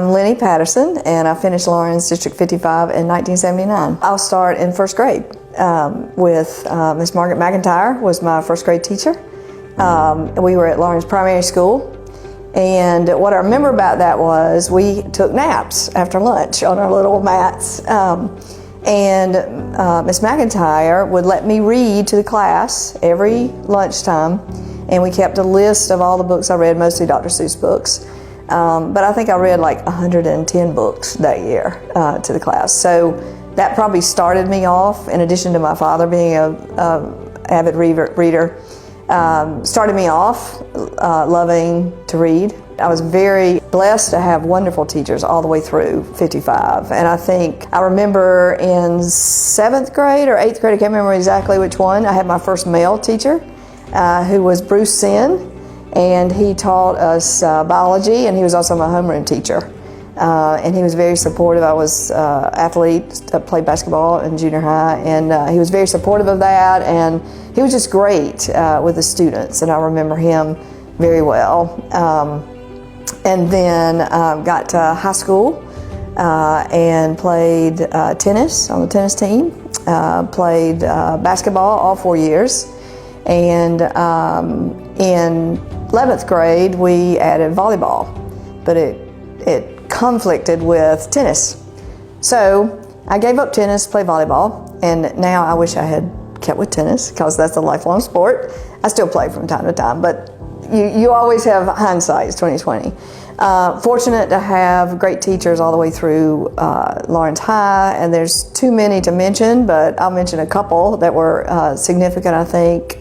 I'm Leni Patterson, and I finished Lawrence District 55 in 1979. I'll start in first grade with Miss Margaret McIntyre was my first grade teacher. We were at Lawrence Primary School, and what I remember about that was we took naps after lunch on our little mats. And Miss McIntyre would let me read to the class every lunchtime, and we kept a list of all the books I read, mostly Dr. Seuss books. But I think I read like 110 books that year to the class. So that probably started me off, in addition to my father being a avid reader, started me off loving to read. I was very blessed to have wonderful teachers all the way through 55. And I think I remember in 7th grade or 8th grade, I can't remember exactly which one, I had my first male teacher who was Bruce Sin. And he taught us biology, and he was also my homeroom teacher. And he was very supportive. I was an athlete, played basketball in junior high, and he was very supportive of that, and he was just great with the students, and I remember him very well. And then got to high school and played tennis on the tennis team, played basketball all 4 years, and in 11th grade, we added volleyball, but it conflicted with tennis. So I gave up tennis, played volleyball, and now I wish I had kept with tennis because that's a lifelong sport. I still play from time to time, but you always have hindsight, it's 2020. Fortunate to have great teachers all the way through Lawrence High, and there's too many to mention, but I'll mention a couple that were significant, I think.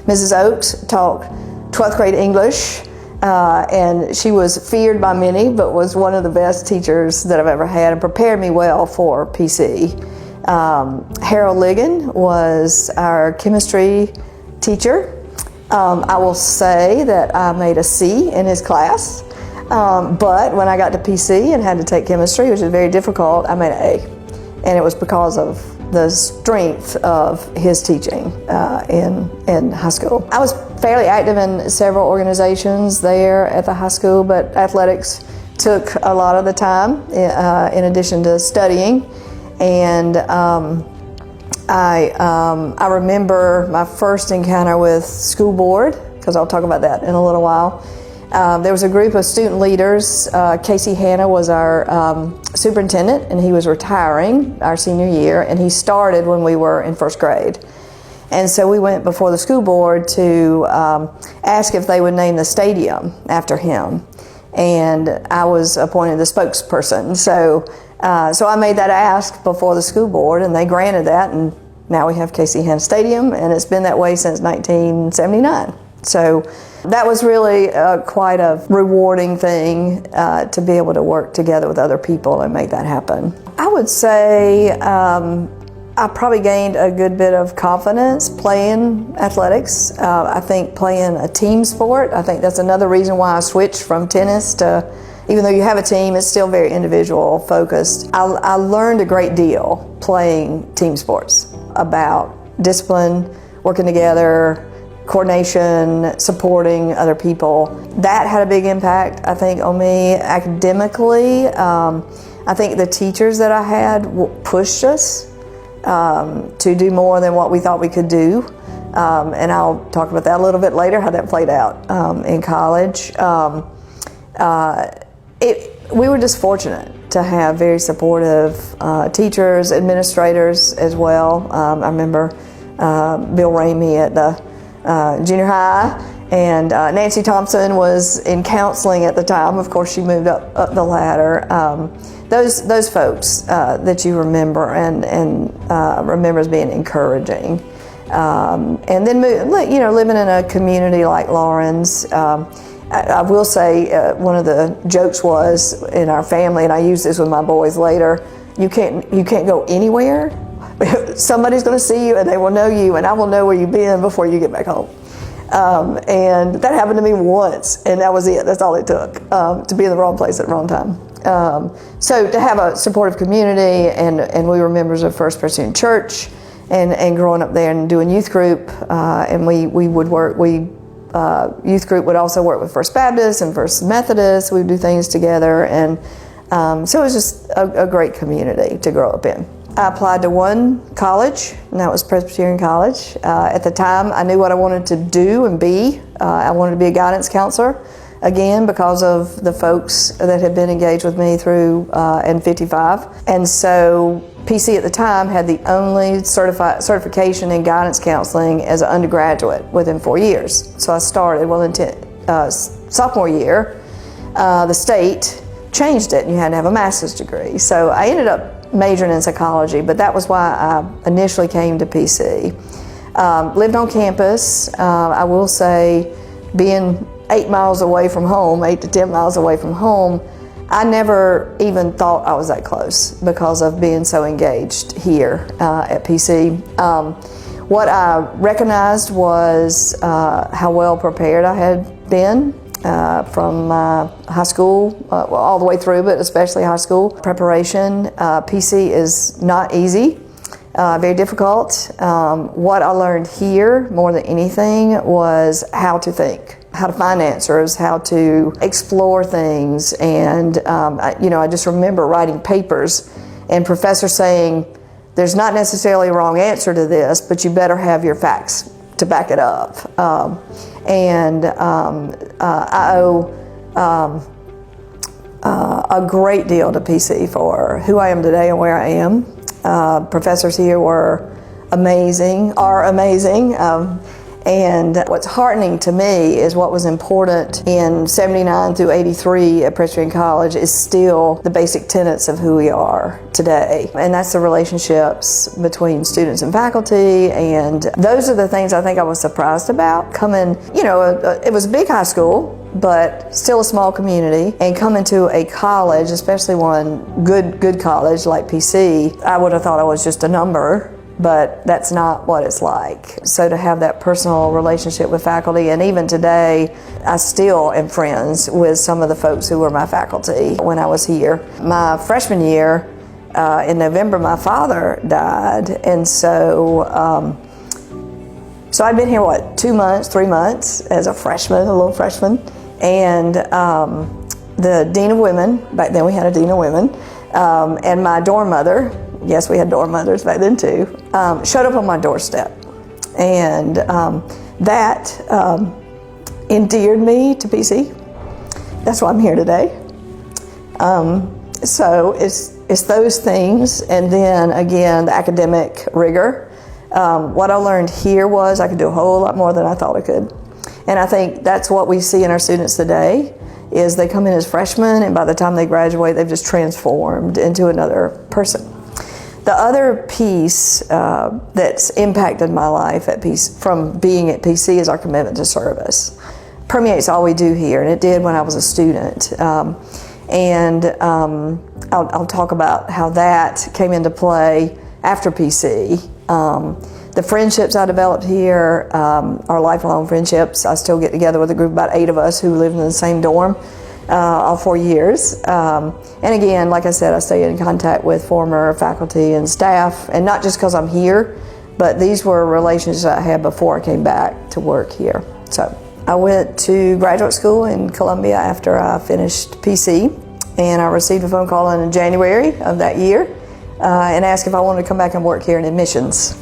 Mrs. Oakes taught 12th grade English, and she was feared by many, but was one of the best teachers that I've ever had and prepared me well for PC. Harold Ligon was our chemistry teacher. I will say that I made a C in his class, but when I got to PC and had to take chemistry, which is very difficult, I made an A, and it was because of the strength of his teaching in high school. I was fairly active in several organizations there at the high school, but athletics took a lot of the time in addition to studying. And I remember my first encounter with school board, because I'll talk about that in a little while. There was a group of student leaders. Casey Hanna was our superintendent, and he was retiring our senior year, and he started when we were in first grade. And so we went before the school board to ask if they would name the stadium after him. And I was appointed the spokesperson. So I made that ask before the school board, and they granted that, and now we have Casey Hanna Stadium, and it's been that way since 1979. So that was really quite a rewarding thing to be able to work together with other people and make that happen. I would say I probably gained a good bit of confidence playing athletics. I think playing a team sport, I think that's another reason why I switched from tennis to, even though you have a team, it's still very individual focused. I learned a great deal playing team sports about discipline, working together, coordination, supporting other people. That had a big impact, I think, on me academically. I think the teachers that I had pushed us to do more than what we thought we could do. And I'll talk about that a little bit later, how that played out in college. We were just fortunate to have very supportive teachers, administrators as well. I remember Bill Ramey at the junior high, and Nancy Thompson was in counseling at the time. Of course, she moved up the ladder. Those folks that you remember and remember as being encouraging. And then living in a community like Lawrence. I will say one of the jokes was in our family, and I use this with my boys later, you can't go anywhere. Somebody's going to see you and they will know you, and I will know where you've been before you get back home. And that happened to me once, and that was it. That's all it took to be in the wrong place at the wrong time. So to have a supportive community, and we were members of First Presbyterian Church, and growing up there and doing youth group, and we would work. We youth group would also work with First Baptist and First Methodist. We would do things together, and so it was just a great community to grow up in. I applied to one college, and that was Presbyterian College. At the time, I knew what I wanted to do and be. I wanted to be a guidance counselor, again, because of the folks that had been engaged with me through N55. And so PC at the time had the only certification in guidance counseling as an undergraduate within 4 years. So I started, sophomore year, the state changed it, and you had to have a master's degree. So I ended up majoring in psychology, but that was why I initially came to PC. Lived on campus. I will say, being 8 miles away from home, 8 to 10 miles away from home, I never even thought I was that close because of being so engaged here at PC. What I recognized was how well prepared I had been from high school, all the way through, but especially high school preparation. PC is not easy, very difficult. What I learned here more than anything was how to think, how to find answers, how to explore things. And I just remember writing papers and professors saying, there's not necessarily a wrong answer to this, but you better have your facts to back it up. I owe a great deal to PC for who I am today and where I am. Professors here are amazing. And what's heartening to me is what was important in 79 through 83 at Presbyterian College is still the basic tenets of who we are today. And that's the relationships between students and faculty. And those are the things I think I was surprised about. It was a big high school, but still a small community, and coming to a college, especially one good college like PC, I would have thought I was just a number. But that's not what it's like. So to have that personal relationship with faculty, and even today, I still am friends with some of the folks who were my faculty when I was here. My freshman year, in November, my father died, and so I'd been here, 2 months, 3 months as a freshman, a little freshman, and the Dean of Women, back then we had a Dean of Women, and my dorm mother, yes, we had dorm mothers back then too, showed up on my doorstep. And that endeared me to PC. That's why I'm here today. So it's those things, and then again, the academic rigor. What I learned here was I could do a whole lot more than I thought I could. And I think that's what we see in our students today, is they come in as freshmen, and by the time they graduate, they've just transformed into another person. The other piece that's impacted my life from being at PC is our commitment to service. Permeates all we do here, and it did when I was a student. I'll talk about how that came into play after PC. The friendships I developed here are lifelong friendships. I still get together with a group of about 8 of us who live in the same dorm. All 4 years. And again, like I said, I stay in contact with former faculty and staff, and not just because I'm here, but these were relationships I had before I came back to work here. So I went to graduate school in Columbia after I finished PC, and I received a phone call in January of that year and asked if I wanted to come back and work here in admissions.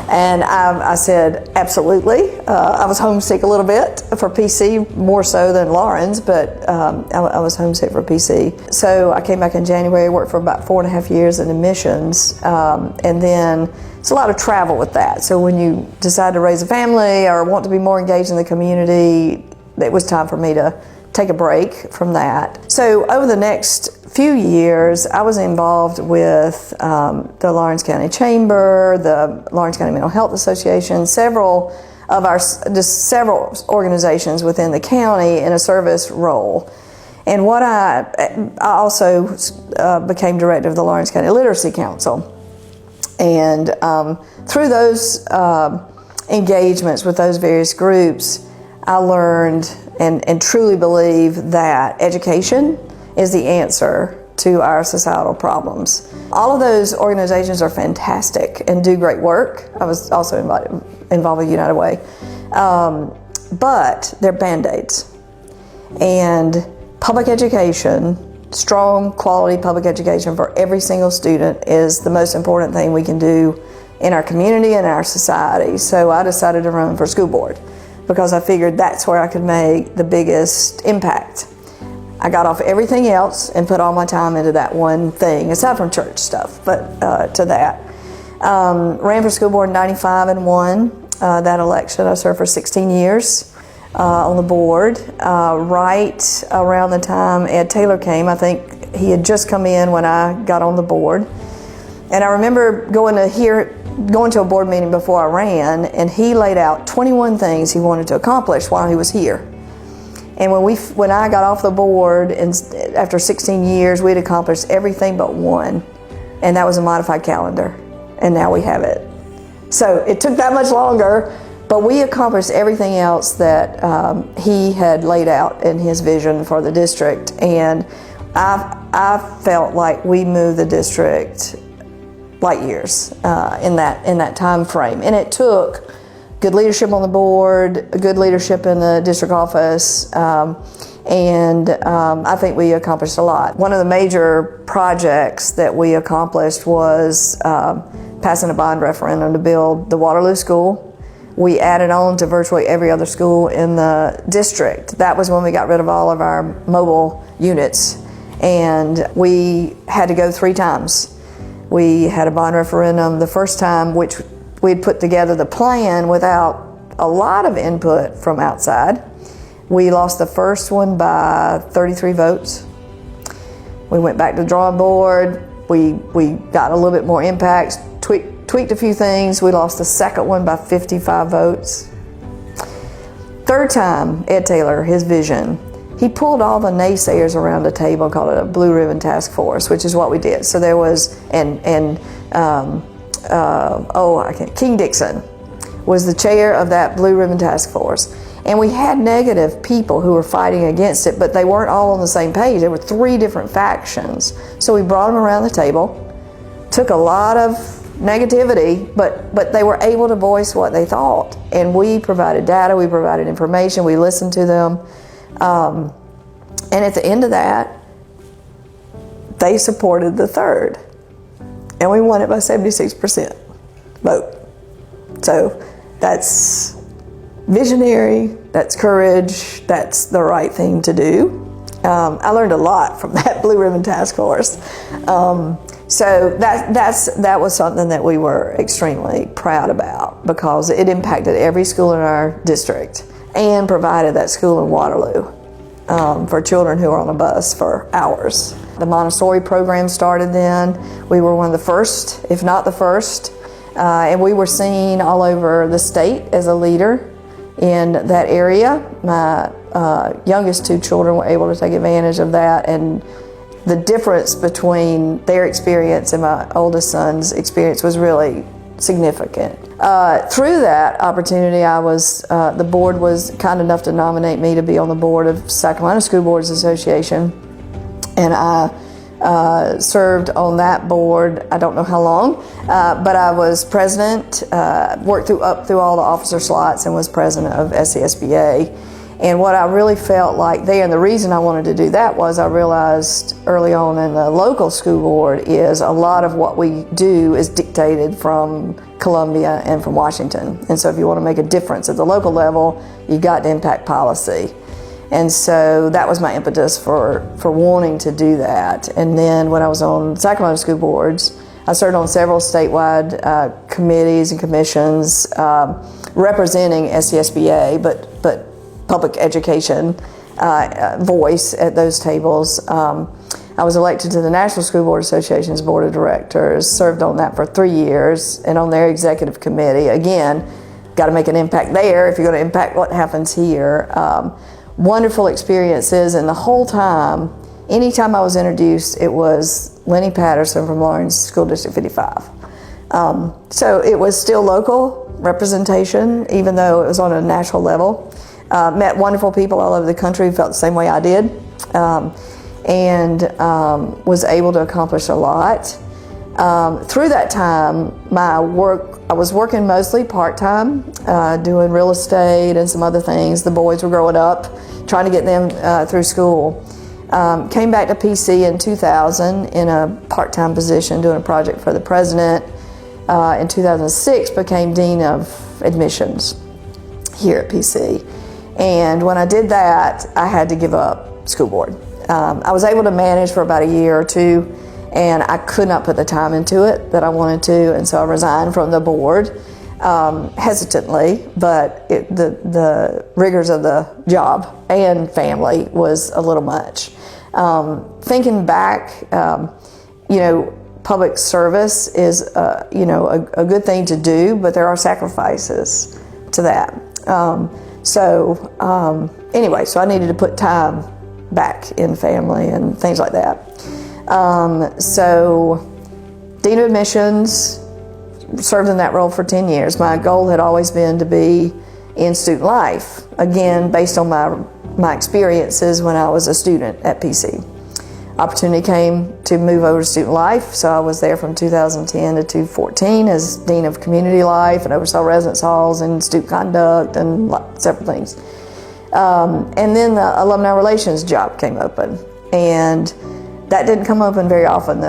And I said, absolutely. I was homesick a little bit for PC, more so than Lawrence, but I was homesick for PC. So I came back in January, worked for about 4.5 years in admissions, and then it's a lot of travel with that. So when you decide to raise a family or want to be more engaged in the community, it was time for me to take a break from that. So over the next few years, I was involved with the Lawrence County Chamber, the Lawrence County Mental Health Association, several organizations within the county in a service role. And I also became director of the Lawrence County Literacy Council. And through those engagements with those various groups, I learned and truly believe that education is the answer to our societal problems. All of those organizations are fantastic and do great work. I was also involved with United Way. but they're Band-Aids. And public education, strong quality public education for every single student is the most important thing we can do in our community and our society. So I decided to run for school board because I figured that's where I could make the biggest impact. I got off everything else and put all my time into that one thing, aside from church stuff, but to that. Ran for school board in '95 and won that election. I served for 16 years on the board. Right around the time Ed Taylor came, I think he had just come in when I got on the board. And I remember going to a board meeting before I ran, and he laid out 21 things he wanted to accomplish while he was here. And when I got off the board, and after 16 years, we'd accomplished everything but one, and that was a modified calendar, and now we have it. So it took that much longer, but we accomplished everything else that he had laid out in his vision for the district, and I felt like we moved the district light years in that time frame. And it took good leadership on the board, good leadership in the district office, and I think we accomplished a lot. One of the major projects that we accomplished was passing a bond referendum to build the Waterloo School. We added on to virtually every other school in the district. That was when we got rid of all of our mobile units, and we had to go 3 times. We had a bond referendum the first time, which we'd put together the plan without a lot of input from outside. We lost the first one by 33 votes. We went back to the drawing board. We got a little bit more impact, tweaked a few things. We lost the second one by 55 votes. Third time, Ed Taylor, his vision, he pulled all the naysayers around a table, called it a Blue Ribbon Task Force, which is what we did. So there was, King Dixon was the chair of that Blue Ribbon Task Force. And we had negative people who were fighting against it, but they weren't all on the same page. There were 3 different factions. So we brought them around the table, took a lot of negativity, but they were able to voice what they thought. And we provided data, we provided information, we listened to them. And at the end of that, they supported the third. And we won it by 76% vote. So that's visionary, that's courage, that's the right thing to do. I learned a lot from that Blue Ribbon Task Force. So that was something that we were extremely proud about because it impacted every school in our district and provided that school in Waterloo for children who were on a bus for hours. The Montessori program started then. We were one of the first, if not the first, and we were seen all over the state as a leader in that area. My youngest 2 children were able to take advantage of that, and the difference between their experience and my oldest son's experience was really significant. Through that opportunity, the board was kind enough to nominate me to be on the board of South Carolina School Boards Association, and I served on that board, I don't know how long, but I was president, worked up through all the officer slots and was president of SCSBA. And what I really felt like there, and the reason I wanted to do that was I realized early on in the local school board is a lot of what we do is dictated from Columbia and from Washington. And so if you want to make a difference at the local level, you got to impact policy. And so that was my impetus for wanting to do that. And then when I was on South Carolina School Boards, I served on several statewide committees and commissions representing SCSBA, but public education voice at those tables. I was elected to the National School Board Association's Board of Directors, served on that for 3 years, and on their executive committee. Again, got to make an impact there if you're going to impact what happens here. Wonderful experiences, and the whole time, anytime I was introduced, it was Leni Patterson from Lawrence School District 55. So it was still local representation, even though it was on a national level. Met wonderful people all over the country who felt the same way I did, and was able to accomplish a lot. Through that time, I was working mostly part-time, doing real estate and some other things. The boys were growing up, trying to get them through school. Came back to PC in 2000 in a part-time position doing a project for the president. In 2006, became Dean of Admissions here at PC. And when I did that, I had to give up school board. I was able to manage for about a year or two, and I could not put the time into it that I wanted to, and so I resigned from the board, hesitantly, but the rigors of the job and family was a little much. Thinking back, public service is, a good thing to do, but there are sacrifices to that. Anyway, so I needed to put time back in family and things like that. So Dean of Admissions, served in that role for 10 years. My goal had always been to be in student life, again, based on my experiences when I was a student at PC. Opportunity came to move over to student life, so I was there from 2010 to 2014 as Dean of Community Life and oversaw residence halls and student conduct and several things. And then the alumni relations job came open, and that didn't come open very often.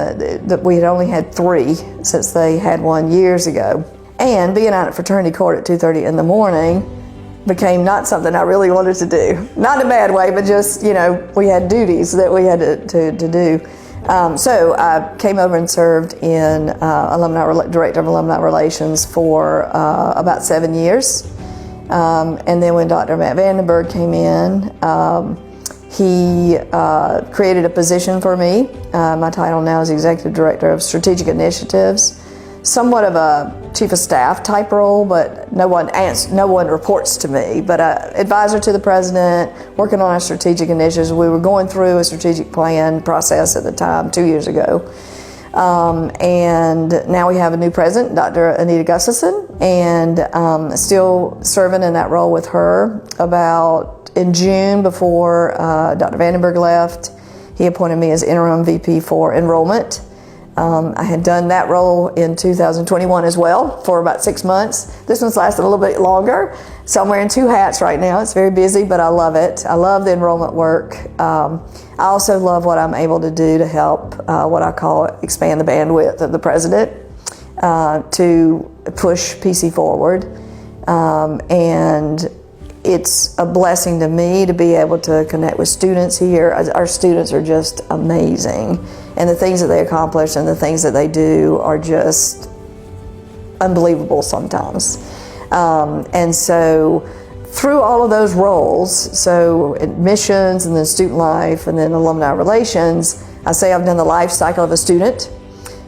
We had only had 3 since they had one years ago. And being out at fraternity court at 2:30 in the morning became not something I really wanted to do. Not in a bad way, but just, we had duties that we had to do. So I came over and served in Director of Alumni Relations for about 7 years. And then when Dr. Matt Vandenberg came in, he created a position for me. My title now is Executive Director of Strategic Initiatives. Somewhat of a chief of staff type role, but no one reports to me. But advisor to the president, working on our strategic initiatives. We were going through a strategic plan process at the time, 2 years ago. And now we have a new president, Dr. Anita Gustafson, and still serving in that role with her. About in June, before Dr. Vandenberg left, he appointed me as interim VP for enrollment. I had done that role in 2021 as well for about 6 months. This one's lasted a little bit longer, so I'm wearing 2 hats right now. It's very busy, but I love it. I love the enrollment work. I also love what I'm able to do to help what I call expand the bandwidth of the president to push PC forward. And it's a blessing to me to be able to connect with students here. Our students are just amazing. And the things that they accomplish and the things that they do are just unbelievable sometimes. And so through all of those roles, so admissions and then student life and then alumni relations, I say I've done the life cycle of a student.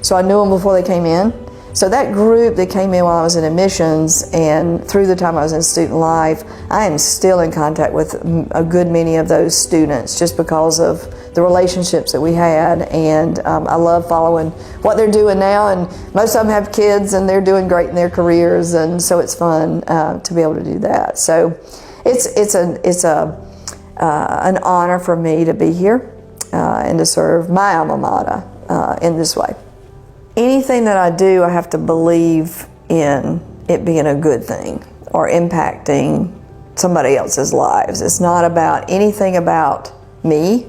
So I knew them before they came in. So that group that came in while I was in admissions and through the time I was in student life, I am still in contact with a good many of those students just because of the relationships that we had. And I love following what they're doing now. And most of them have kids and they're doing great in their careers. And so it's fun to be able to do that. So it's an honor for me to be here and to serve my alma mater in this way. Anything that I do, I have to believe in it being a good thing or impacting somebody else's lives. It's not about anything about me.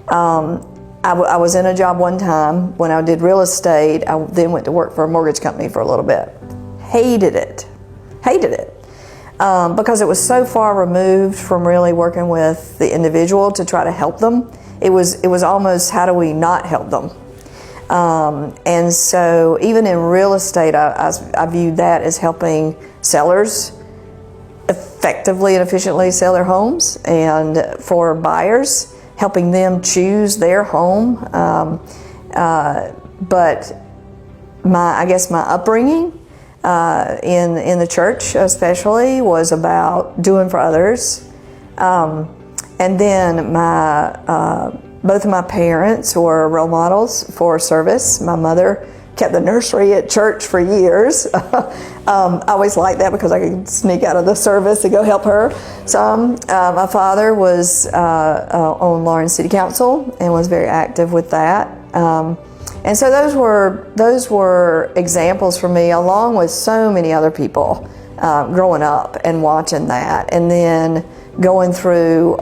I was in a job one time when I did real estate. I then went to work for a mortgage company for a little bit. Hated it. Because it was so far removed from really working with the individual to try to help them. It was almost, how do we not help them? And so even in real estate, I viewed that as helping sellers effectively and efficiently sell their homes, and for buyers, helping them choose their home. But I guess my upbringing in the church especially was about doing for others. And then both of my parents were role models for service. My mother kept the nursery at church for years. I always liked that because I could sneak out of the service to go help her some. My father was on Lawrence City Council and was very active with that. And so those were examples for me, along with so many other people growing up and watching that, and then going through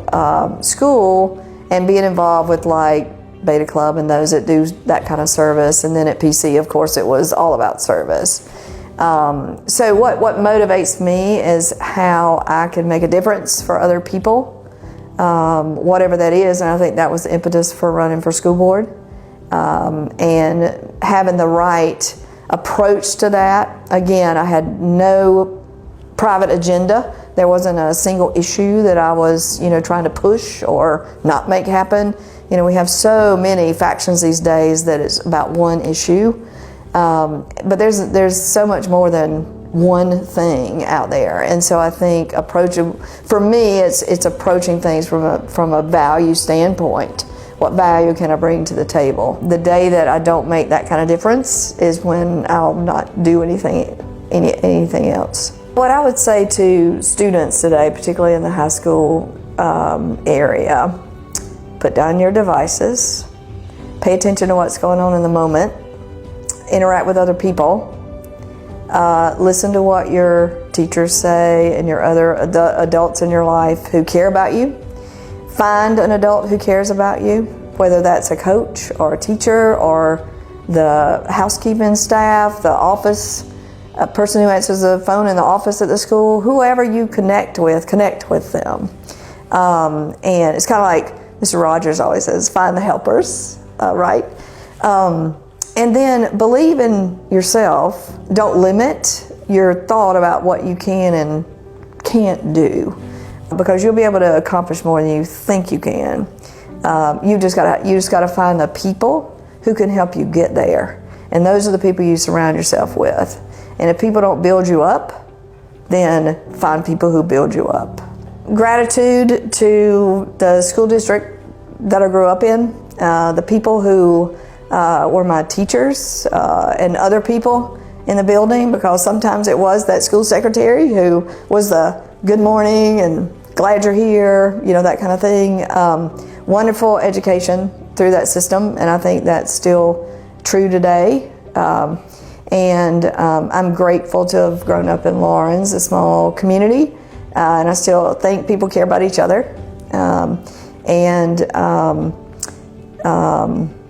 school and being involved with like Beta Club and those that do that kind of service. And then at PC, of course, it was all about service. So what motivates me is how I can make a difference for other people, whatever that is. And I think that was the impetus for running for school board, and having the right approach to that. Again, I had no private agenda. There wasn't a single issue that I was, trying to push or not make happen. We have so many factions these days that it's about one issue. But there's so much more than one thing out there. And so I think for me, it's approaching things from a value standpoint. What value can I bring to the table? The day that I don't make that kind of difference is when I'll not do anything else. What I would say to students today, particularly in the high school area, put down your devices, pay attention to what's going on in the moment, interact with other people, listen to what your teachers say and your other adults in your life who care about you. Find an adult who cares about you, whether that's a coach or a teacher or the housekeeping staff, the office, a person who answers the phone in the office at the school, whoever you connect with them. And it's kind of like Mr. Rogers always says, find the helpers, right? And then believe in yourself. Don't limit your thought about what you can and can't do, because you'll be able to accomplish more than you think you can. You just gotta find the people who can help you get there, and those are the people you surround yourself with. And if people don't build you up, then find people who build you up. Gratitude to the school district that I grew up in, the people who were my teachers, and other people in the building, because sometimes it was that school secretary who was the good morning and glad you're here, that kind of thing. Wonderful education through that system, and I think that's still true today. And I'm grateful to have grown up in Lawrence, a small community, and I still think people care about each other.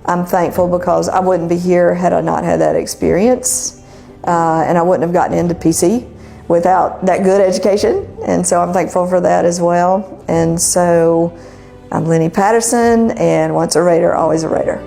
I'm thankful because I wouldn't be here had I not had that experience, and I wouldn't have gotten into PC without that good education, and so I'm thankful for that as well. And so I'm Leni Patterson, and once a Raider, always a Raider.